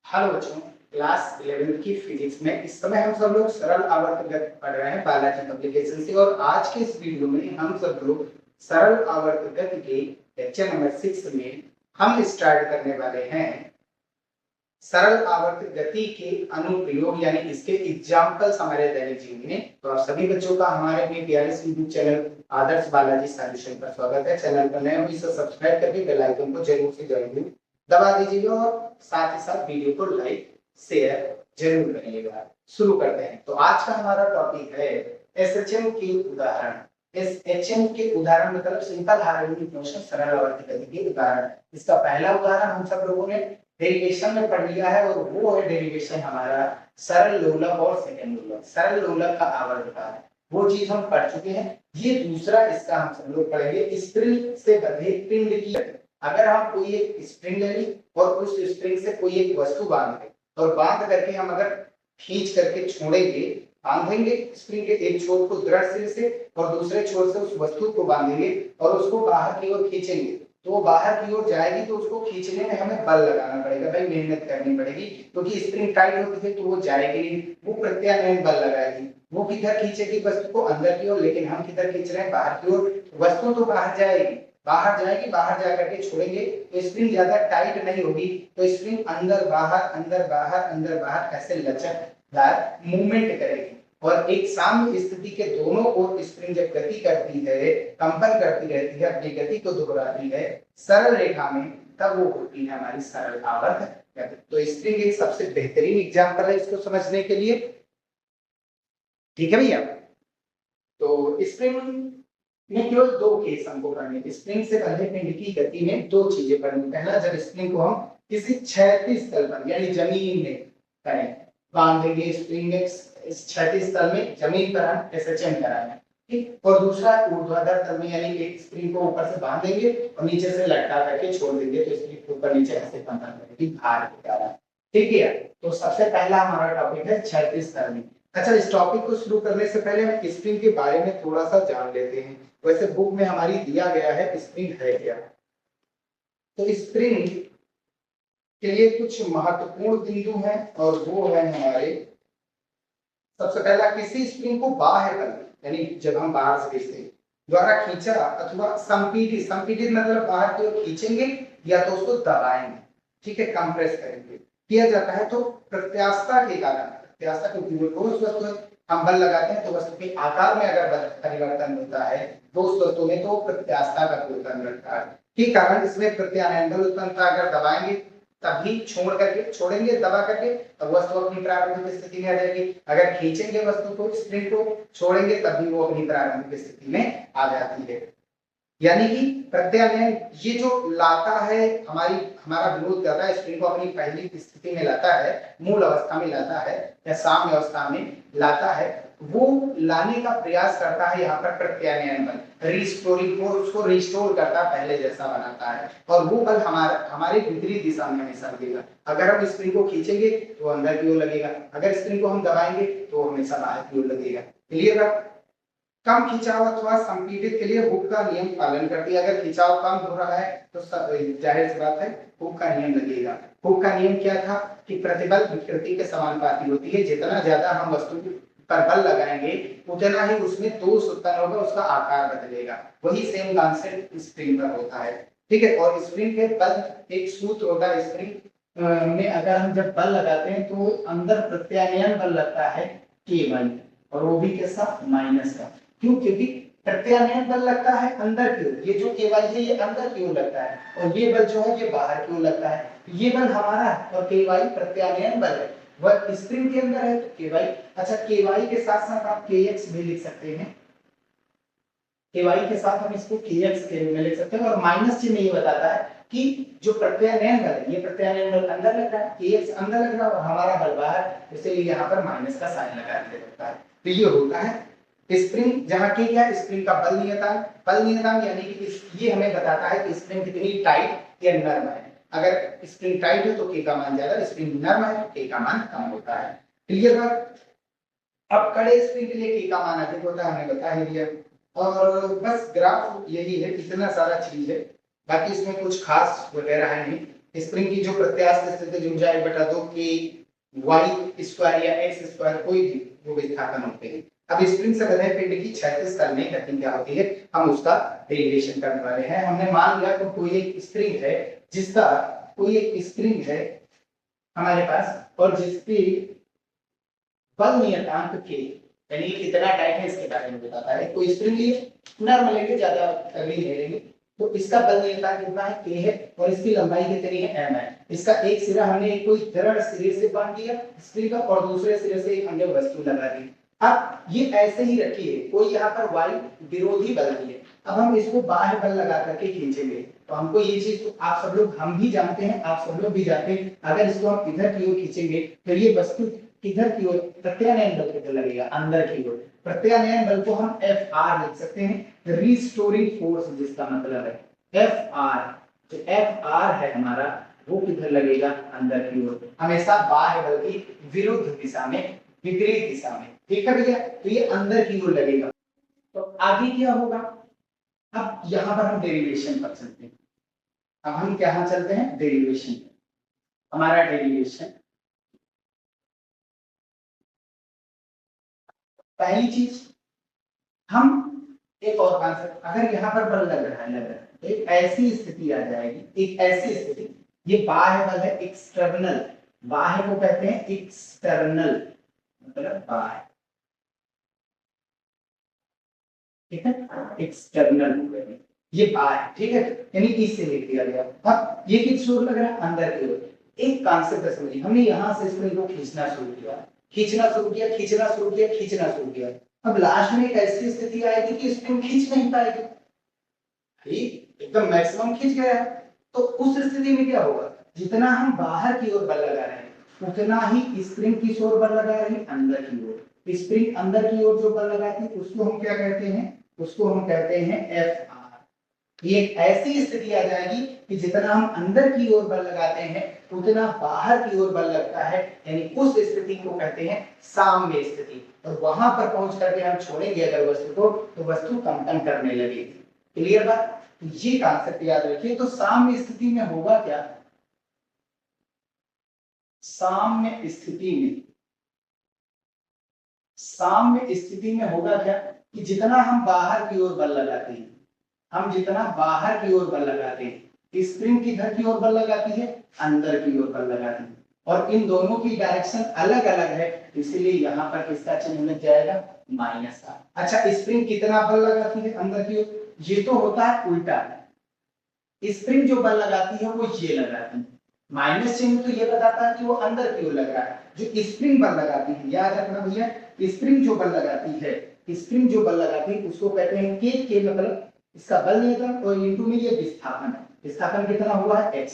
Hello बच्चों, class 11 की physics में इस समय हम सब लोग सरल आवर्त गति पढ़ रहे हैं बालाजी पब्लिकेशन से। और आज के इस वीडियो में हम सब लोग सरल आवर्त गति के लेक्चर नंबर 6 में हम स्टार्ट करने वाले हैं सरल आवर्त गति के अनुप्रयोग, यानी इसके एग्जाम्पल्स हमारे दैनिक जीवन में। तो आप सभी बच्चों का हमारे अपने प्यारे यूट्यूब चैनल आदर्श बालाजी सॉल्यूशन पर स्वागत है। चैनल पर नए हो इसे सब्सक्राइब करके बेल आइकन को जरूर से जरूर दबा दीजिएगा और साथ ही साथ वीडियो को लाइक शेयर जरूर करिएगा। शुरू करते हैं। तो आज का हमारा टॉपिक है एसएचएम के उदाहरण। एसएचएम के उदाहरण मतलब सिंपल हार्मोनिक मोशन सरल आवर्त गति के उदाहरण। इसका पहला उदाहरण हम सब लोगों ने डेरिवेशन में पढ़ लिया है और वो है डेरिवेशन हमारा सरल लोलक और सेकंड लोलक। सरल लोलक का आवर्त का वो चीज हम पढ़ चुके हैं। ये दूसरा इसका हम सब लोग पढ़ेंगे स्प्रिंग से बंधे पिंड की। अगर हम कोई एक स्प्रिंग ले ली और उस स्प्रिंग से कोई एक वस्तु बांध दें और बांध करके हम अगर खींच करके छोड़ेंगे, बांधेंगे स्प्रिंग के एक छोर को दृढ़ सिरे से और दूसरे छोर से उस वस्तु को बांधेंगे और उसको बाहर की ओर खींचेंगे, तो वो बाहर की ओर जाएगी। तो उसको खींचने में हमें बल लगाना पड़ेगा, भाई मेहनत करनी पड़ेगी, क्योंकि स्प्रिंग टाइट होती है तो वो जाएगी नहीं, वो प्रत्यानयन बल लगाएगी। वो किधर खींचेगी वस्तु को? अंदर की ओर, लेकिन हम किधर खींच रहे हैं? बाहर की ओर। वस्तु तो बाहर जाएगी, बाहर जाएगी, बाहर जा करके छोड़ेंगे तो स्प्रिंग ज्यादा टाइट नहीं होगी, तो स्प्रिंग अंदर बाहर अंदर बाहर अंदर बाहर ऐसे लचकदार मूवमेंट करेगी। और एक साम्य स्थिति के दोनों ओर स्प्रिंग जब गति करती है, कंपन करती रहती है, अपनी गति को दोहराती है सरल रेखा में, तब वो होती है हमारी सरल आवर्त गति। तो स्प्रिंग एक सबसे बेहतरीन एग्जाम्पल है इसको समझने के लिए। ठीक है भैया। तो स्प्रिंग में केवल दो केस हमको करने, स्प्रिंग से बंधे पिंड की गति में दो चीजें करनी। पहला, जब स्प्रिंग को हम किसी क्षैतिज तल पर यानी जमीन में करें, बांधेंगे स्प्रिंग इस क्षैतिज तल में, जमीन पर हम एसएचएम कराएंगे, ठीक। और दूसरा ऊर्ध्वाधर तल में, यानी एक स्प्रिंग को ऊपर से बांधेंगे और नीचे से लटका करके छोड़ देंगे, तो स्प्रिंग ऊपर नीचे ऐसे कंपन करेगी भार के कारण। ठीक है। तो सबसे पहला हमारा टॉपिक है क्षैतिज तल में। अच्छा, इस टॉपिक को शुरू करने से पहले हम स्प्रिंग के बारे में थोड़ा सा जान लेते हैं। वैसे बुक में हमारी दिया गया है स्प्रिंग है क्या। तो स्प्रिंग के लिए कुछ महत्वपूर्ण बिंदु हैं और वो है हमारे, सबसे पहला, किसी स्प्रिंग को बाह्य बल यानी जब हम बाहर से खींचते हैं द्वारा खींचा अथवा संपीड़ित, संपीड़ित मतलब बाहर की ओर खींचेंगे या तो उसको दबाएंगे, ठीक है, कंप्रेस करेंगे, किया जाता है। तो प्रत्यास्थता के कारण, प्रत्यास्थता क्योंकि वो ठोस वस्तु है, हम बल लगाते हैं तो वस्तु के आकार में अगर बल परिवर्तन होता है ठोस वस्तु में, तो प्रत्यास्थता का परिवर्तन रहता है के कारण इसमें प्रत्यानयन बल उत्पन्न होता है। अगर दबाएंगे तभी छोड़ करके, छोड़ेंगे दबा करके, तब वस्तु अपनी प्रारंभिक स्थिति में आ जाएगी। अगर खींचेंगे वस्तु को, स्प्रिंग को, छोड़ेंगे तभी वो अपनी प्रारंभिक स्थिति में आ जाती है। यानी कि प्रत्यानयन ये जो लाता है, हमारा विरोध करता है, स्प्रिंग को अपनी पहली स्थिति में लाता है, मूल अवस्था में लाता है या साम्य अवस्था में लाता है, वो लाने का प्रयास करता है यहाँ पर प्रत्यानयन बल, रिस्टोरिंग को, उसको रिस्टोर करता है, पहले जैसा बनाता है। और वो बल हमारे विपरीत दिशा में हमेशा लगेगा। अगर हम स्प्रिंग को खींचेंगे तो अंदर की ओर लगेगा, अगर स्प्रिंग को हम दबाएंगे तो हमेशा बाहर की ओर लगेगा। क्लियर है? कम खिंचाव अथवा संपीड़ित के लिए हुक का नियम पालन करती है। अगर खिंचाव कम हो रहा है तो जाहिर सी बात है हुक का नियम लगेगा। हुक का नियम क्या था कि प्रतिबल विकृति के समानुपाती होती है, जितना ज्यादा हम वस्तु पर बल लगाएंगे उतना ही उसमें दोष उत्पन्न होगा, उसका आकार बदलेगा। वही सेम कॉन्सेप्ट स्प्रिंग पर होता है, ठीक है। और स्प्रिंग के बल एक सूत्र होता है, स्प्रिंग में अगर हम जब बल लगाते हैं तो अंदर प्रत्यानयन बल लगता है K1, और वो भी कैसा? माइनस का। क्यों? क्योंकि प्रत्यानयन बल लगता है अंदर की ओर, ये जो Ky है ये अंदर की ओर लगता है, और ये बल जो है ये बाहर की ओर लगता है। ये बल हमारा और Ky प्रत्यानयन बल है, वह स्प्रिंग के अंदर है तो Ky। अच्छा, Ky के साथ साथ आप Kx भी लिख सकते हैं, Ky के साथ हम इसको Kx के रूप में लिख सकते हैं। और माइनस चिन्ह ये बताता है कि जो प्रत्यानयन बल है, ये प्रत्यानयन बल अंदर लग रहा है, Kx अंदर लग रहा है और हमारा बल बाहर, इसलिए यहाँ पर माइनस का साइन लगा दिया जाता है। तो ये होता है स्प्रिंग, जहां के क्या स्प्रिंग का बल नियतांक। बल नियतांक यानी कि ये हमें बताता है कि स्प्रिंग कितनी टाइट या नर्म है। अगर स्प्रिंग टाइट है तो के का मान ज्यादा, स्प्रिंग नर्म है तो के का मान कम होता है। क्लियर बात? अब कड़े स्प्रिंग के लिए के का मान अधिक होता है, हमने बता ही दिया। और बस ग्राफ यही है, इतना सारा चीज है, बाकी इसमें कुछ खास वगैरह है नहीं। स्प्रिंग की जो प्रत्यास्थ स्थिति जो जाए बटा 2 के वाई स्क्वायर या एक्स स्क्वायर कोई भी वो विस्थापन होते हैं। अब स्प्रिंग से बंधे पिंड की क्षैतिज तल में गति क्या होती है हम उसका डेरिवेशन करने वाले हैं। हमने मान लिया तो कोई एक स्प्रिंग है जिसका कोई एक स्प्रिंग है हमारे पास और जिसकी बल नियतांक के यानी कितना टाइट है इसके बारे में बताता है। कोई स्प्रिंग लिए नॉर्मल लेंगे ज्यादा तगड़ी नहीं लेंगे तो इसका बल नियतांक कितना है k है और इसकी लंबाई कितनी है m है। इसका एक सिरा हमने कोई दृढ़ सिरे से बांध दिया स्प्रिंग का और दूसरे सिरे से एक हमने वस्तु लगा दी। अब ये ऐसे ही रखिए कोई यहाँ पर y विरोधी बल है। अब हम इसको बाह्य बल लगा करके खींचेंगे तो हमको ये चीज तो आप सब लोग हम भी जानते हैं आप सब लोग भी जानते हैं अगर इसको हम इधर की ओर खींचेंगे तो ये वस्तु किधर की ओर प्रत्यानयन बल किधर लगेगा अंदर की ओर। प्रत्यानयन बल को हम Fr लिख सकते हैं रिस्टोरिंग फोर्स जिसका मतलब है Fr। जो Fr है हमारा वो किधर लगेगा अंदर की ओर हमेशा बाह्य बल की विरुद्ध दिशा में विपरीत दिशा में। ठीक है भैया तो ये अंदर की ओर लगेगा। तो आगे क्या होगा अब यहां पर हम डेरिवेशन पर चलते हैं। अब हम क्या चलते हैं डेरिवेशन। हमारा डेरिवेशन पहली चीज हम एक और कॉन्सेप्ट अगर यहाँ पर बल लग रहा है तो एक ऐसी स्थिति आ जाएगी एक ऐसी स्थिति ये बाह्य बल है एक्सटर्नल बाह्य को कहते हैं एक्सटर्नल मतलब बाह्य ठीक है एक्सटर्नल ये बाह्य ठीक है यानी इससे लिख दिया गया। अब ये किस ओर लग रहा है अंदर की ओर। एक कॉन्सेप्ट समझिए हमने यहाँ से स्प्रिंग को खींचना शुरू किया खींचना शुरू किया खींचना शुरू किया खींचना शुरू किया। अब लास्ट में एक ऐसी स्थिति आएगी कि स्प्रिंग खींच नहीं पाएगी ठीक एकदम मैक्सिमम खींच गया तो उस स्थिति में क्या होगा जितना हम बाहर की ओर बल लगा रहे हैं उतना ही स्प्रिंग किस ओर बल लगा रही है अंदर की ओर। स्प्रिंग अंदर की ओर जो बल लगाती है उसको हम क्या कहते हैं उसको हम कहते हैं Fr। ये एक ऐसी स्थिति आ जाएगी कि जितना हम अंदर की ओर बल लगाते हैं उतना बाहर की ओर बल लगता है यानी उस स्थिति को कहते हैं साम्य स्थिति। और वहां पर पहुंच करके हम छोड़ेंगे अगर वस्तु को तो वस्तु कंपन करने लगेगी। क्लियर बात। तो ये कॉन्सेप्ट याद रखिए। तो साम्य स्थिति में होगा क्या साम्य स्थिति में होगा क्या कि जितना हम बाहर की ओर बल लगाते हैं हम जितना बाहर की ओर बल लगाते हैं स्प्रिंग किधर की ओर बल लगाती है अंदर की ओर बल लगाती है और इन दोनों की डायरेक्शन अलग अलग है इसलिए यहाँ पर किसका चिन्ह लग जाएगा माइनस का। अच्छा स्प्रिंग कितना बल लगाती है अंदर की ओर ये तो होता है उल्टा स्प्रिंग जो बल लगाती है वो ये लगाती है माइनस चिन्ह तो ये बताता है कि वो अंदर की ओर लग रहा है। जो स्प्रिंग बल लगाती है याद रखना भैया स्प्रिंग जो बल लगाती है उसको कहते हैं के मतलब इसका बल नियतांक और इनटू में ये विस्थापन कितना हुआ है x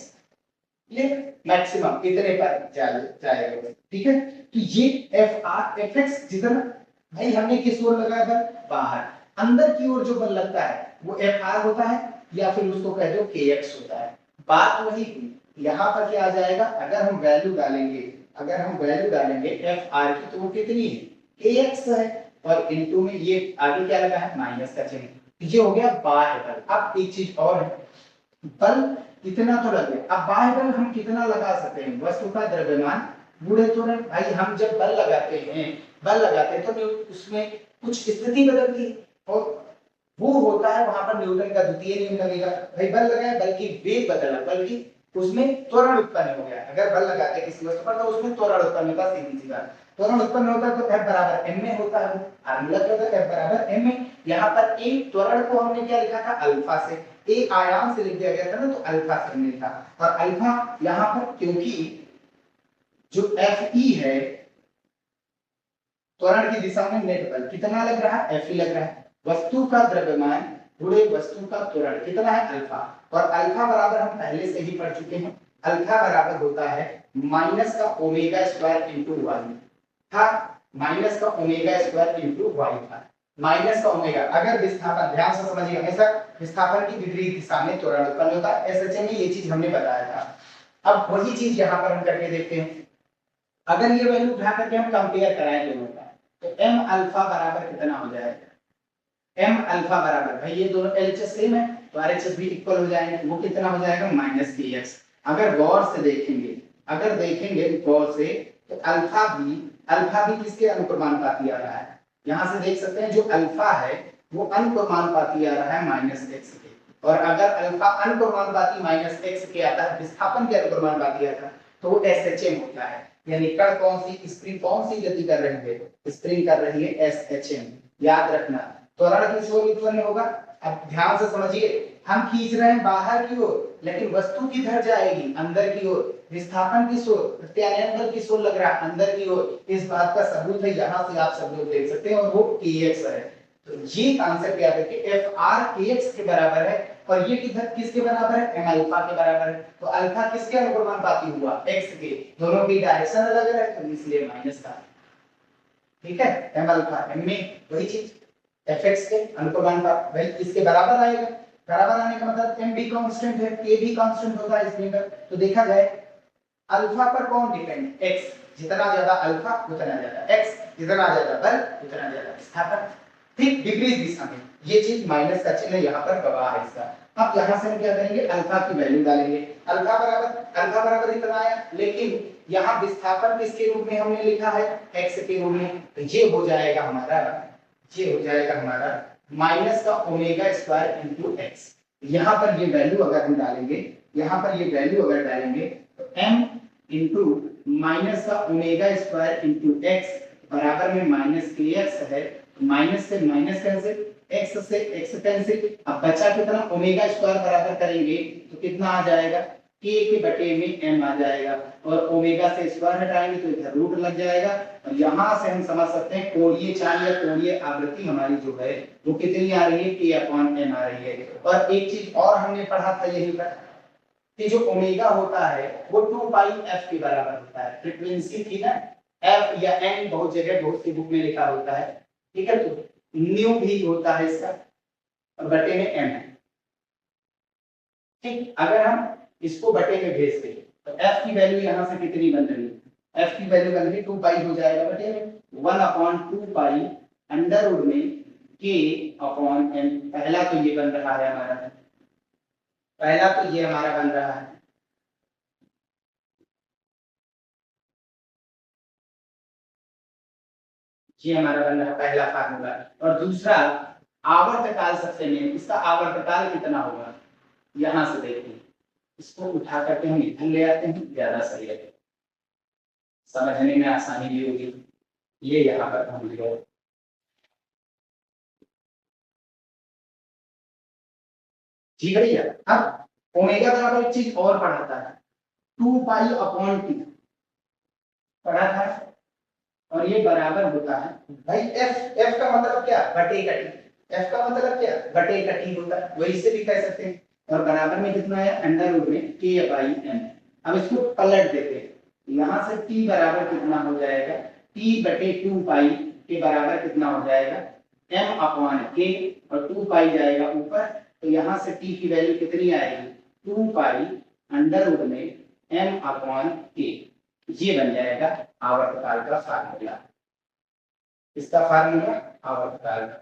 ये मैक्सिमम इतने पर जाएगा ठीक है। तो ये Fx जितना भाई हमने किस ओर लगाया बल बाहर अंदर की ओर जो बल लगता है वो Fr होता है या फिर उसको कह दो kx होता है। बात वही यहाँ पर क्या आ जाएगा अगर हम वैल्यू डालेंगे Fr की तो वो कितनी है kx है और इनटू में ये आगे क्या लगा है माइनस का चिन्ह ये हो गया बाह्य बल। अब एक चीज और है बल कितना तो लग गया। अब बाह्य बल हम कितना लगा सकते हैं वस्तु का द्रव्यमान गुणे त्वरण। भाई हम जब बल लगाते हैं तो उसमें कुछ स्थिति बदलती है और वो होता है वहां पर न्यूटन का द्वितीय नियम लगेगा। भाई बल लगाया बल्कि वेग बदला बल्कि उसमें त्वरण उत्पन्न हो गया। अगर बल लगाते हैं किसी वस्तु पर तो उसमें त्वरण उत्पन्न होता है सीधी सी बात त्वरण उत्पन्न होता है तो F बराबर m में होता है फार्मूला क्या होता है F बराबर m में। यहाँ पर a त्वरण को हमने क्या लिखा था अल्फा से a आयाम से लिख दिया गया था ना तो अल्फा से हमने लिखा और अल्फा यहाँ पर क्योंकि जो Fe है त्वरण की दिशा में नेट बल कितना लग रहा है Fe लग रहा है वस्तु का द्रव्यमान गुणे वस्तु का त्वरण कितना है अल्फा और अल्फा बराबर हम पहले से ही पढ़ चुके हैं अल्फा बराबर होता है माइनस का ओमेगा स्क्वायर इंटू वाई था माइनस का ओमेगा स्क्वायर इंटू वाई था माइनस का ओमेगा। अगर विस्थापन ध्यान से समझिए हमेशा विस्थापन की विपरीत दिशा में त्वरण उत्पन्न होता है एसएचएम में ये चीज हमने बताया था। अब वही चीज यहाँ पर हम करके देखते हैं अगर ये वैल्यू उठा करके हम कंपेयर कराएं दोनों का तो m अल्फा बराबर कितना हो जाएगा m अल्फा बराबर भाई ये दोनों LHS सेम है तो RHS भी इक्वल हो जाएंगे वो कितना हो जाएगा माइनस kx अगर गौर से देखेंगे, अगर देखेंगे गौर से, तो अल्फा भी किसके अनुक्रमानुपाती आ रहा है? यहां से देख सकते हैं जो अल्फा है वो अनुक्रमानुपाती आ रहा है -x के, और अगर अल्फा अनुक्रमानुपाती -x के आता है, विस्थापन के अनुक्रमानुपाती आता है, तो वो SHM होता है। यानी कण कौन सी, स्प्रिंग कौन सी गति कर रही है? स्प्रिंग कर रही है SHM। याद रखना, त्वरण किस ओर उत्पन्न होगा? अब ध्यान से समझिए, हम खींच रहे हैं बाहर की ओर, लेकिन वस्तु किधर जाएगी? अंदर की ओर। विस्थापन किस ओर? प्रत्यानयन बल किस ओर लग रहा है? अंदर की ओर। इस बात का सबूत है, यहाँ से आप सब लोग देख सकते हैं, और वो kx है। तो ये कांसेप्ट याद रखिए, Fr kx के बराबर है, और ये किधर किसके बराबर है? m अल्फा के बराबर है। तो अल्फा किसके अनुक्रमानुपाती हुआ? x के। दोनों की डायरेक्शन अलग है, तो इसलिए माइनस का। ठीक है, m अल्फा m में वही चीज fx के अनुक्रमानुपात भाई इसके बराबर आएगा। बराबर आने का मतलब m भी कांस्टेंट है, k भी कांस्टेंट होता है इसमें। तो देखा जाए अल्फा पर कौन डिपेंड? x। जितना ज्यादा अल्फा उतना ज्यादा x, जितना ज्यादा बल उतना ज्यादा विस्थापन। ठीक विपरीत दिशा में। ये चीज माइनस का चिन्ह यहाँ पर गवाह है इसका। अब यहाँ से हम क्या करेंगे? अल्फा की वैल्यू डालेंगे। अल्फा बराबर इतना आया, लेकिन यहाँ विस्थापन किसके रूप में हमने लिखा है? x के रूप में। तो ये हो जाएगा हमारा माइनस का ओमेगा स्क्वायर इंटू एक्स। यहाँ पर ये वैल्यू अगर हम डालेंगे, तो m इंटू माइनस का ओमेगा स्क्वायर इंटू एक्स बराबर में माइनस के एक्स है। माइनस से माइनस कैंसिल, एक्स से एक्स कैंसिल। अब बचा कितना? ओमेगा स्क्वायर बराबर करेंगे तो कितना आ जाएगा? k के बटे में m आ जाएगा, और ओमेगा से स्क्वायर हटाएंगे तो इधर रूट लग जाएगा। और यहाँ से हम समझ सकते हैं कोणीय चाल या कोणीय आवृत्ति हमारी जो है वो कितनी आ रही है? k/m आ रही है। और एक चीज और हमने पढ़ा था यही पर, कि जो ओमेगा होता है वो 2 पाई f के बराबर होता है। फ्रीक्वेंसी थी ना, f या n बहुत जगह बहुत सी बुक में लिखा होता है। ठीक है, तो न्यू भी होता है इसका, और बटे में m है। ठीक, अगर हम इसको बटे में भेज दें तो f की वैल्यू यहाँ से कितनी बन रही है? f की वैल्यू बन रही 2 पाई हो जाएगा बटे में 1/2 पाई अंडर रूट में k/m। पहला तो ये बन रहा है हमारा, बन रहा है। ये हमारा बन रहा है पहला फार्मूला। और दूसरा आवर्तकाल सबसे मेन, इसका आवर्तकाल कितना होगा? यहां से देखिए, इसको उठा करके हम इधर ले आते हैं, ज्यादा सही है, समझने में आसानी भी होगी। ये यहाँ पर हम लिखे, ठीक है भैया। अब ओमेगा बराबर एक चीज और पढ़ाता है, 2 पाई अपॉन टी पढ़ा था, और ये बराबर होता है भाई f का मतलब क्या? बटे का टी। f का मतलब क्या? बटे का टी होता है, वही से भी कह सकते हैं। और बराबर में कितना है? अंडर रूट में k/m। अब इसको पलट देते हैं, यहाँ से t बराबर कितना हो जाएगा? t बटे 2 पाई के बराबर कितना हो जाएगा? m/k, और 2 पाई जाएगा ऊपर, तो यहाँ से t की वैल्यू कितनी आएगी? 2 पाई अंडर रूट में m/k। ये बन जाएगा आवर्तकाल का फार्मूला। इसका फार्मूला आवर्तकाल का।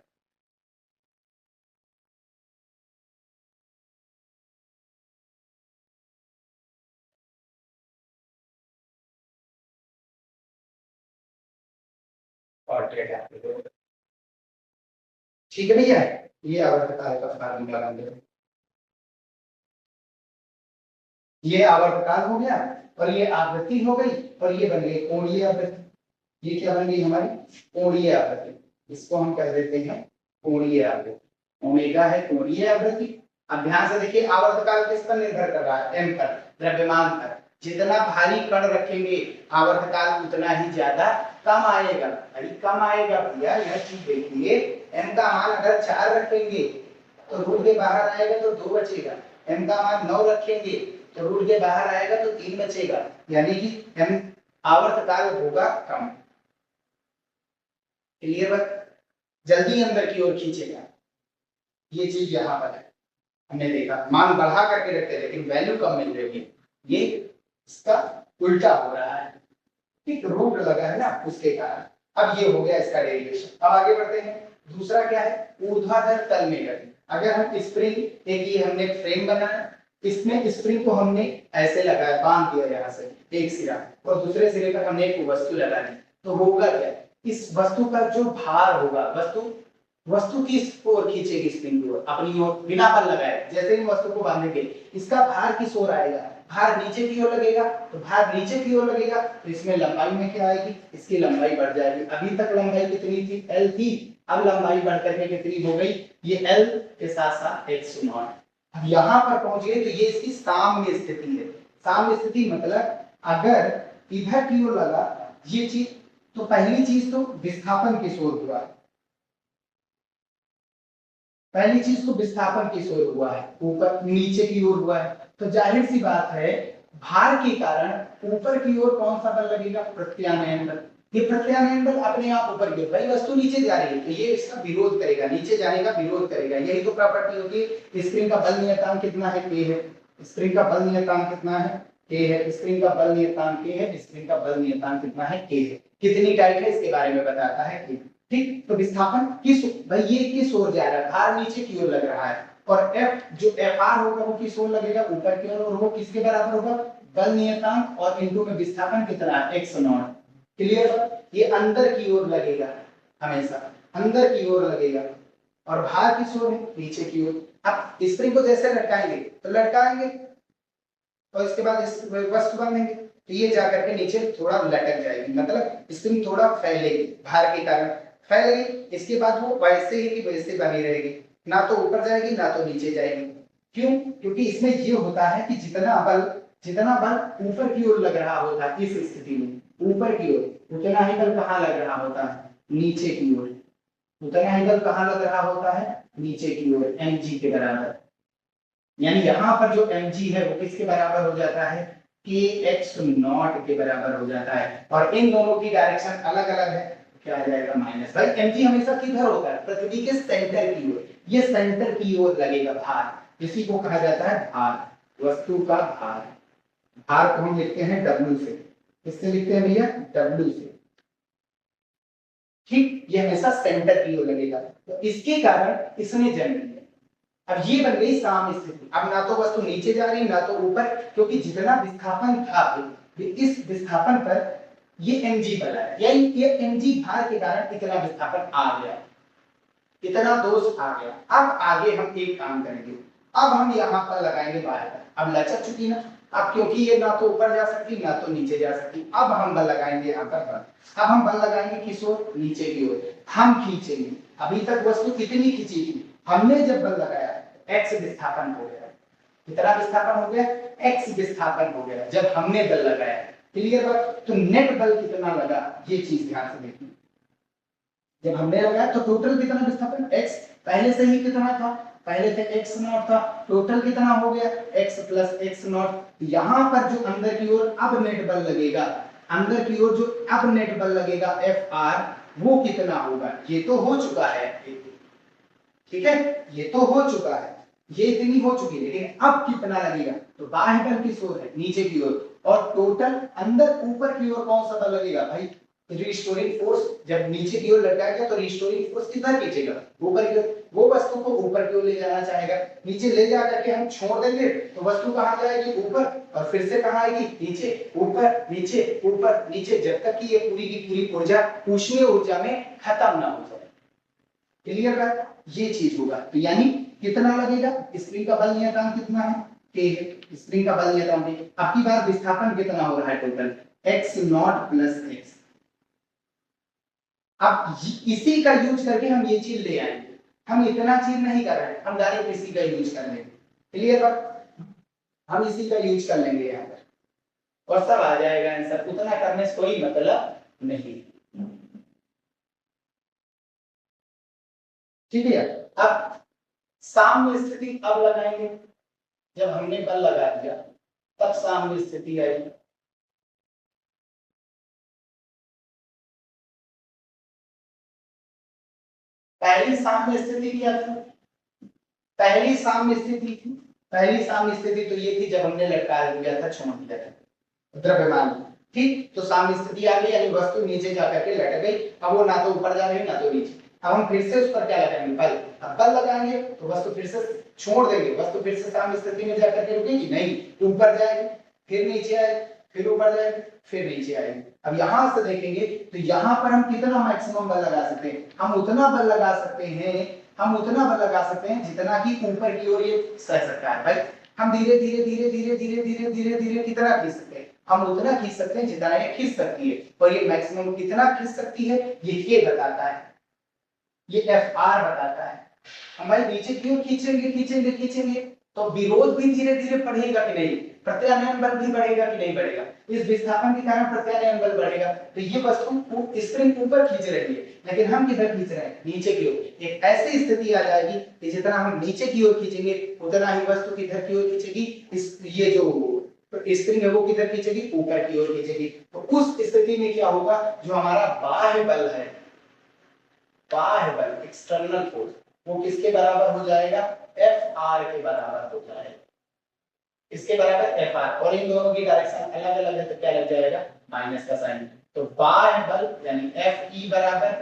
ठीक है भैया, ये आवर्तकाल का फार्मूला बन गया। ये आवर्तकाल हो गया, और ये आवृत्ति हो गई, और ये बन गई कोणीय आवृत्ति। ये क्या बन गई हमारी? कोणीय आवृत्ति। इसको हम कह देते हैं कोणीय आवृत्ति। ओमेगा है कोणीय आवृत्ति। अब ध्यान से देखिए, आवर्तकाल किस पर निर्भर कर रहा है? m पर, द्रव्यमान पर। जितना भारी कण रखेंगे आवर्तकाल उतना ही ज्यादा कम आएगा। भाई कम आएगा भैया, यह चीज देखिए, m का मान अगर 4 रखेंगे तो रूट के बाहर आएगा तो 2 बचेगा। m का मान 9 रखेंगे तो रूट के बाहर आएगा तो 3 बचेगा। यानी कि m आवर्तकाल होगा कम। क्लियर बात? जल्दी अंदर की ओर खींचेगा। ये चीज यहाँ पर है, हमने देखा मान बढ़ा करके रखते हैं लेकिन वैल्यू कम मिल रही है। ये इसका उल्टा हो रहा है। ठीक, रूट लगा है ना, उसके कारण। अब ये हो गया इसका डेरिवेशन। अब आगे बढ़ते हैं। दूसरा क्या है? ऊर्ध्वाधर तल में गति। अगर हम स्प्रिंग, एक ये हमने फ्रेम बनाया, इसमें स्प्रिंग को हमने ऐसे लगाया, बांध दिया यहाँ से एक सिरा, और दूसरे सिरे पर हमने एक वस्तु लगा दी, तो होगा क्या, इस वस्तु का जो भार होगा, वस्तु किस ओर खींचेगी स्प्रिंग की ओर, अपनी ओर, बिना बल लगाए। जैसे ही वस्तु को बांधेंगे इसका भार किस ओर आएगा, भार नीचे की ओर लगेगा, तो भार नीचे की ओर लगेगा तो इसमें लंबाई में क्या आएगी, इसकी लंबाई बढ़ जाएगी। अभी तक लंबाई कितनी थी, L थी, अब लंबाई बढ़ करके कितनी हो गई, ये L के साथ साथ x नॉट। अब यहाँ पर पहुंच गए तो ये इसकी साम्य स्थिति है। साम्य स्थिति मतलब अगर इधर की ओर लगा ये चीज, तो पहली चीज तो विस्थापन किस ओर हुआ है, पहली चीज तो विस्थापन किस ओर हुआ है, ऊपर नीचे की ओर हुआ है, तो जाहिर सी बात है भार के कारण ऊपर की ओर कौन सा बल लगेगा, प्रत्यानयन बल। ये प्रत्यानयन बल अपने आप ऊपर की ओर, भाई वस्तु नीचे जा रही है तो ये इसका विरोध करेगा, नीचे जाने का विरोध करेगा। यही तो प्रॉपर्टी होती है। स्प्रिंग का बल नियतांक कितना है, K है। स्प्रिंग का बल नियतांक कितना है, K है। स्प्रिंग का बल नियतांक K है। स्प्रिंग का बल नियतांक कितना है, K है। कितनी टाइट है इसके बारे में बताता है K। ठीक, तो विस्थापन किस, भाई ये किस ओर जा रहा है, भार नीचे की ओर लग रहा है, और F जो Fr होगा वो किस ओर लगेगा, ऊपर की ओर, और वो किसके बराबर होगा, बल नियतांक और इनटू में विस्थापन कितना है, x नॉट। क्लियर, ये अंदर की ओर लगेगा, हमेशा अंदर की ओर लगेगा, और भार किस ओर है, नीचे की ओर। अब स्प्रिंग को जैसे लटकाएंगे तो लटकाएंगे, और इसके बाद इस वस्तु बांधेंगे तो ये जाकर के नीचे थोड़ा लटक जाएगी, मतलब स्प्रिंग थोड़ा फैलेगी, भार के कारण फैलेगी। इसके बाद वो वैसे ही की वैसे बनी रहेगी, ना तो ऊपर जाएगी ना तो नीचे जाएगी। क्यों, क्योंकि इसमें ये होता है कि जितना बल ऊपर की ओर लग रहा होता है इस स्थिति में, ऊपर की ओर, उतना ही बल कहाँ लग रहा होता है, नीचे की ओर। उतना ही बल कहाँ लग रहा होता है, नीचे की ओर, mg के बराबर। यानी यहाँ पर जो mg है वो किसके बराबर हो जाता है, kx नॉट के बराबर हो जाता है, और इन दोनों की डायरेक्शन अलग अलग है, क्या आ जाएगा माइनस। भाई mg हमेशा किधर होता है, पृथ्वी के सेंटर की ओर, ये सेंटर की ओर लगेगा भार, इसी को कहा जाता है भार, वस्तु का भार। भार को हम लिखते हैं W से, किससे लिखते हैं भैया, W से। ठीक, ये हमेशा सेंटर की ओर लगेगा, तो इसके कारण इसने जन्म लिया। अब ये बन गई साम्य स्थिति। अब ना तो वस्तु नीचे जा रही ना तो ऊपर, क्योंकि जितना विस्थापन था इस विस्थापन पर ये mg बल है, यानी ये mg भार के कारण इतना विस्थापन आ गया, इतना दोष आ गया। अब आगे हम एक काम करेंगे, अब हम यहाँ पर लगाएंगे बाहर, अब लचक चुकी ना, अब क्योंकि ये ना तो ऊपर जा सकती ना तो नीचे जा सकती, अब हम बल लगाएंगे यहाँ पर बल। अब हम बल लगाएंगे किस ओर, नीचे की ओर, हम खींचेंगे। अभी तक वस्तु कितनी खींची थी, हमने जब बल लगाया x विस्थापन हो गया, कितना विस्थापन हो गया, x विस्थापन हो गया जब हमने बल लगाया। क्लियर बात, तो नेट बल कितना लगा ये चीज ध्यान से देखिए। जब हमने लगाया तो टोटल कितना विस्थापन, x पहले से ही कितना था, पहले थे x नॉट था, टोटल कितना हो गया, x प्लस x नॉट। यहाँ पर जो अंदर की ओर अब नेट बल लगेगा, अंदर की ओर जो अब नेट बल लगेगा Fr, वो कितना होगा, ये तो हो चुका है, ठीक है, ये तो हो चुका है, ये इतनी हो चुकी है, लेकिन अब कितना लगेगा, तो बाह्य बल किस ओर है, नीचे की ओर, और टोटल अंदर ऊपर की ओर कौन सा बल लगेगा, भाई रिस्टोरिंग फोर्स। जब नीचे की ओर लटकाया गया तो रिस्टोरिंग फोर्स किधर खींचेगा, ऊपर की ओर, वो वस्तु को ऊपर की ओर ले जाना चाहेगा, नीचे ले जा करके हम छोड़ देंगे तो वस्तु कहाँ जाएगी, ऊपर, और फिर से कहाँ आएगी, नीचे, ऊपर नीचे ऊपर नीचे, जब तक कि ये पूरी की पूरी ऊर्जा ऊष्मीय ऊर्जा में खत्म ना हो जाए। क्लियर है, ये चीज होगा। तो यानी कितना लगेगा, स्प्रिंग का बल नियतांक कितना है, K है, स्प्रिंग का बल नियतांक है। अब की बार विस्थापन कितना हो रहा है, total x not plus x। अब इसी का यूज करके हम ये चीज ले आएंगे, हम इतना चीज नहीं कर रहे हैं, हम डायरेक्ट इसी का यूज कर लेंगे। क्लियर बात, हम इसी का यूज कर लेंगे यहाँ पर, और सब आ जाएगा आंसर, उतना करने से कोई मतलब नहीं। ठीक है, अब साम्य स्थिति अब लगाएंगे, जब हमने बल लगा दिया तब साम्य स्थिति आई। पहली साम्य स्थिति क्या थी, पहली साम्य स्थिति थी, पहली साम्य स्थिति तो ये थी जब हमने लटका दिया था, छोड़ दिया था द्रव्यमान। ठीक, तो साम्य स्थिति आ गई, यानी वस्तु नीचे जाकर के लटक गई, अब वो ना तो ऊपर जा रही ना तो नीचे। अब हम फिर से उस पर क्या लगाएंगे, बल। अब बल लगाएंगे तो वस्तु फिर से छोड़ देंगे वस्तु फिर से साम्य स्थिति में जाकर के रुकेगी नहीं, ऊपर जाएगी, फिर नीचे आएगी, फिर ऊपर जाएगी, फिर नीचे आएगी। अब यहां से देखेंगे तो यहां पर हम कितना मैक्सिमम बल लगा सकते हैं, हम उतना बल लगा सकते हैं, हम उतना बल लगा सकते हैं जितना कि ऊपर की ओर ये सह सकता है। भाई हम धीरे धीरे धीरे धीरे धीरे धीरे धीरे धीरे कितना खींच सकते हैं, हम उतना खींच सकते हैं जितना ये खींच सकती है, और ये मैक्सिमम कितना खींच सकती है ये बताता है, ये Fr बताता है। हम भाई नीचे की ओर खींचेंगे खींचेंगे खींचेंगे तो विरोध भी धीरे धीरे बढ़ेगा कि नहीं, प्रत्यानयन बल भी बढ़ेगा कि नहीं बढ़ेगा, इस विस्थापन के कारण प्रत्यानयन बल बढ़ेगा। तो ये वस्तु स्प्रिंग ऊपर खींच रही है, लेकिन हम किधर खींच रहे हैं, नीचे की ओर। एक ऐसी स्थिति आ जाएगी कि जितना हम नीचे की ओर खींचेंगे उतना ही वस्तु किधर की ओर खींचेगी, इस ये जो स्प्रिंग है वो किधर खींचेगी, ऊपर की ओर खींचेगी। तो उस स्थिति में क्या होगा, जो हमारा बाह्य बल है, बाह्य बल एक्सटर्नल फोर्स, वो किसके बराबर हो जाएगा, Fr के बराबर हो जाएगा, इसके बराबर Fr। और इन दोनों की डायरेक्शन अलग अलग है तो क्या लग जाएगा, माइनस का साइन। तो बाह्य बल यानी Fe बराबर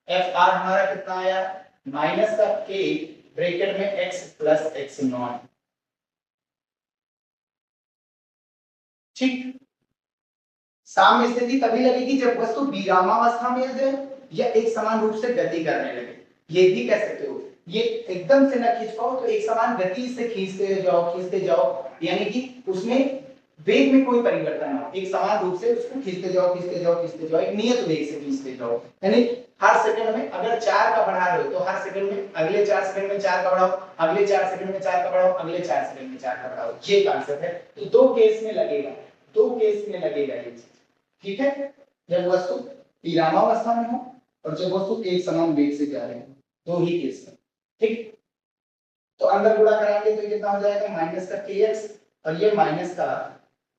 Fr हमारा कितना आया, माइनस का k ब्रैकेट में x प्लस x नॉट। ठीक, साम्य स्थिति तभी लगेगी जब वस्तु विरामावस्था में आ जाए या एक समान रूप से गति करने लगे। ये भी कह सकते हो, ये एकदम से ना खींच पाओ तो एक समान गति से खींचते जाओ, यानी कि उसमें वेग में कोई परिवर्तन ना हो, एक समान रूप से उसको खींचते जाओ एक नियत वेग से खींचते जाओ। यानी हर सेकंड में अगर 4 का बढ़ा रहे हो तो हर सेकंड में अगले 4 सेकंड में 4 का बढ़ाओ, अगले 4 सेकंड में 4 का बढ़ाओ, अगले 4 सेकंड में 4 का बढ़ाओ। ये कॉन्सेप्ट है। तो दो केस में लगेगा, दो केस में लगेगा ये चीज। ठीक है, जब वस्तु विरामावस्था में हो और जब वस्तु एक समान वेग से जा रहे हो, दो ही केस में। ठीक, तो अंदर गुणा कराएंगे तो कितना हो जाएगा, माइनस का kx और ये माइनस का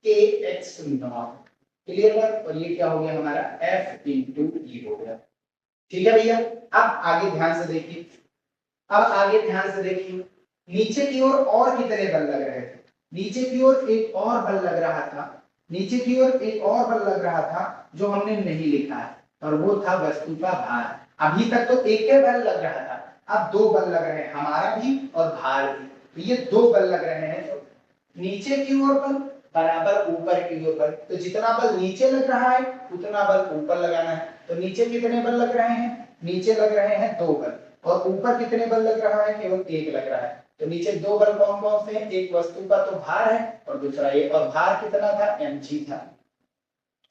kx नॉट। क्लियर बात, और ये क्या हो गया हमारा f इंटू ई हो गया। ठीक है भैया, अब आगे ध्यान से देखिए, अब आगे ध्यान से देखिए, नीचे की ओर और कितने बल लग रहे थे, नीचे की ओर एक और बल लग रहा था, नीचे की ओर एक और बल लग रहा था जो हमने नहीं लिखा है, और वो था वस्तु का भार। अभी तक तो एक ही बल लग रहा था, अब दो बल लग रहे हैं, हमारा भी और भार भी। तो ये दो बल लग रहे हैं, तो नीचे की ओर बल बराबर ऊपर की ओर बल। तो जितना बल नीचे लग रहा है उतना बल ऊपर लगाना है। तो नीचे कितने बल लग रहे हैं, नीचे लग रहे हैं दो बल, और ऊपर कितने बल लग रहा है, केवल एक लग रहा है। तो नीचे दो बल कौन कौन से हैं, एक वस्तु का तो भार है और दूसरा ये, और भार कितना था, mg था,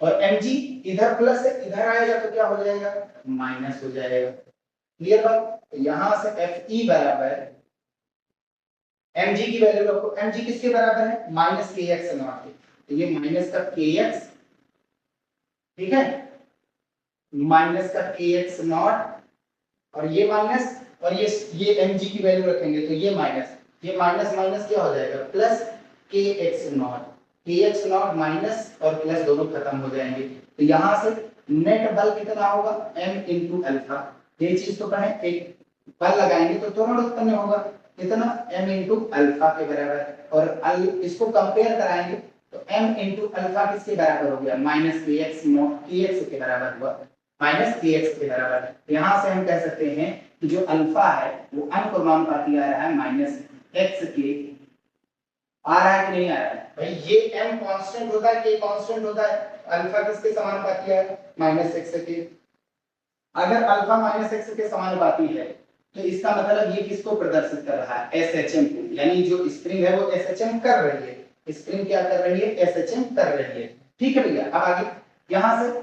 और mg इधर प्लस है, इधर आएगा तो क्या हो जाएगा, माइनस हो जाएगा। क्लियर बात, तो यहां से Fe बराबर mg की वैल्यू रखो, mg किसके बराबर है, माइनस kx नॉट के, तो ये माइनस का kx, ठीक है, माइनस का kx नॉट, और ये माइनस, और ये mg की वैल्यू रखेंगे तो ये माइनस माइनस क्या हो जाएगा, plus kx not, kx not minus और प्लस दोनों खत्म हो जाएंगे। तो यहां से नेट बल कितना होगा, m इंटू अल्फा। ये चीज तो कहें, एक बल लगाएंगे तो त्वरण उत्पन्न होगा, कितना, m इंटू अल्फा के बराबर, और इसको कंपेयर कराएंगे तो m इंटू अल्फा किसके बराबर हो गया, माइनस kx नॉट, kx के बराबर हुआ, माइनस kx के बराबर। यहां से हम कह सकते हैं कि जो अल्फा है वो अनुक्रमानुपाती आ रहा है माइनस x के, आ रहा है कि नहीं आ रहा है भाई, ये m कांस्टेंट होता है, k कांस्टेंट होता है, अल्फा किसके समानुपाती है, माइनस x के। अगर अल्फा माइनस x के समानुपाती है तो इसका मतलब ये किसको प्रदर्शित कर रहा है, SHM को, यानी जो स्प्रिंग है वो SHM कर रही है, स्प्रिंग क्या कर रही है, SHM कर रही है। ठीक है भैया, अब आगे यहां से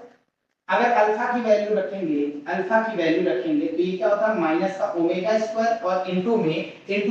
अगर अल्फा की वैल्यू रखेंगे, अल्फा की वैल्यू रखेंगे तो ये क्या होता है, माइनस का ओमेगा स्क्वायर, और इनटू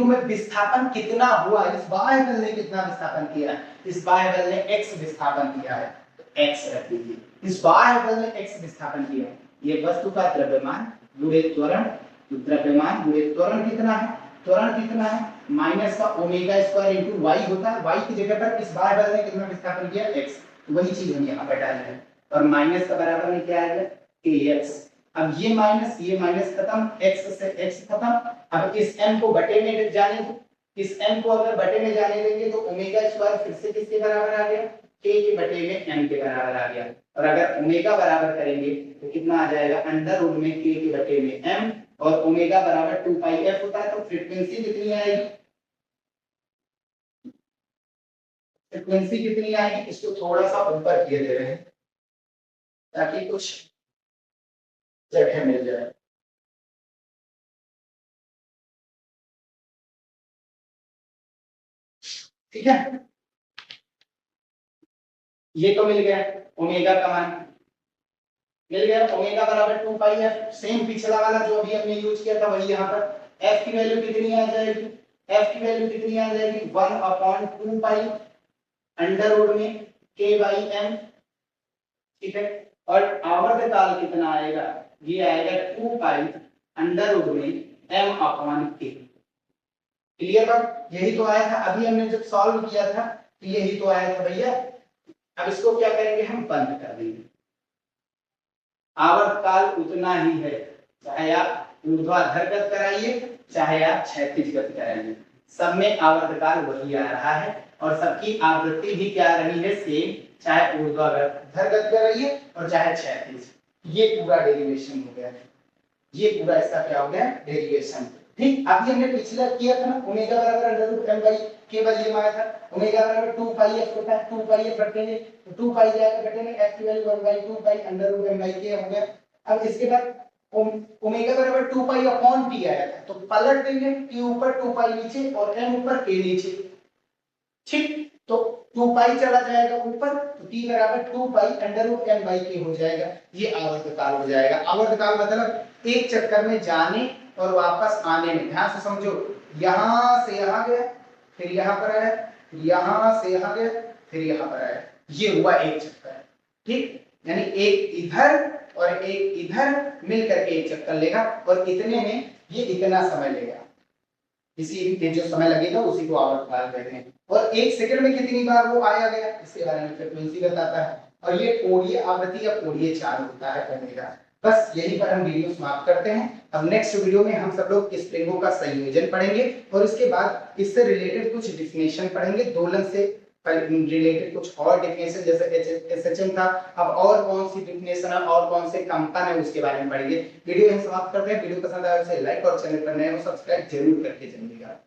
में विस्थापन कितना हुआ, इस बाह्य बल ने कितना विस्थापन किया है, इस बाह्य बल ने x विस्थापन किया है, तो x रख दीजिए, इस बाह्य बल ने x विस्थापन किया है। ये वस्तु का द्रव्यमान गुणे त्वरण, द्रव्यमान गुणे त्वरण कितना है, त्वरण कितना है, माइनस का ओमेगा स्क्वायर इनटू y होता है, y की जगह पर इस बाह्य बल ने कितना विस्थापन किया, x, वही चीज हम यहाँ पर डाल रहे हैं, और माइनस का बराबर में क्या आएगा, kx। अब ये माइनस खत्म, x से x खत्म। अब इस m को बटे में जाने दो, इस m को अगर बटे में जाने देंगे तो ओमेगा स्क्वायर फिर से किसके बराबर आ गया, k के बटे में m के बराबर आ गया, और अगर ओमेगा बराबर करेंगे तो कितना आ जाएगा, अंडर रूट में k के बटे में m, और ओमेगा बराबर 2 पाई f होता है, तो फ्रीक्वेंसी कितनी आएगी, फ्रीक्वेंसी कितनी आएगी, इसको थोड़ा सा ऊपर किए दे रहे हैं ताकि कुछ जगह मिल जाए। ठीक है, ये तो मिल गया ओमेगा का मान, मिल गया ओमेगा बराबर 2 पाई एफ। सेम पिछला वाला जो अभी हमने यूज किया था वही यहाँ पर। एफ की वैल्यू कितनी आ जाएगी, एफ की वैल्यू कितनी आ जाएगी 1/2 पाई अंडर रूट में के बाई एम। ठीक है, और आवर्तकाल कितना आएगा, ये आएगा 2 पाई अंडर रूट में एम अपॉन के। क्लियर बात, यही तो आया था अभी हमने जब सॉल्व किया था, तो यही तो आया था भैया। अब इसको क्या करेंगे, हम बंद कर देंगे। आवर्तकाल उतना ही है, चाहे आप ऊर्ध्वाधर गति कराइए चाहे आप क्षैतिज गति कराइए, सब में आवर्तकाल वही आ रहा है और सबकी आवृत्ति भी क्या आ रही है, सेम, चाहे ऊर्ध्वाधर गति कराइए और चाहे क्षैतिज। ये पूरा डेरिवेशन हो गया, ये पूरा इसका क्या हो गया, डेरिवेशन। ठीक, अभी हमने पिछला किया था ना, ओमेगा बराबर अंडर रूट एम बाई के बदले में आया था, ओमेगा बराबर 2 पाई एफ होता है, 2 पाई एफ रखेंगे तो 2 पाई जाएगा घटे में, एफ की value 1/2 pi under root M by K हो गया। अब इसके बाद ओमेगा बराबर 2 पाई अपॉन टी आया था, तो पलट देंगे, टी ऊपर 2 पाई नीचे और एम ऊपर के नीचे। ठीक, तो 2 पाई चला जाएगा ऊपर, तो टी बराबर 2 pi under root M by K हो जाएगा, ये आवर्तकाल हो जाएगा। आवर्तकाल मतलब एक चक्कर में जाने और वापस आने में, ध्यान से समझो, यहां से यहां गया, फिर यहां पर आया, यहां से यहां गया, फिर यहां पर आया, ये हुआ एक चक्कर। ठीक, यानी एक इधर और एक इधर मिलकर के एक चक्कर लेगा और इतने में ये इतना समय लेगा, इसी के जो समय लगेगा उसी को आवर्तकाल कहते हैं। और एक सेकंड में कितनी बार वो आया गया, इसके बारे में फ्रीक्वेंसी बताता है। और ये कोणीय आवृत्ति या कोणीय चाल होता है ओमेगा। बस यहीं पर हम वीडियो समाप्त करते हैं। अब नेक्स्ट वीडियो में हम सब लोग स्प्रिंगों का संयोजन पढ़ेंगे और इसके बाद इससे रिलेटेड कुछ डिफिनेशन पढ़ेंगे, दोलन से रिलेटेड कुछ और डिफिनेशन, जैसे एसएचएम था, अब और कौन सी डिफिनेशन है और कौन से कंपन है उसके बारे में पढ़ेंगे। वीडियो यहीं समाप्त करते हैं। वीडियो पसंद आया तो लाइक और चैनल पर नए हो सब्सक्राइब जरूर करके जाइएगा।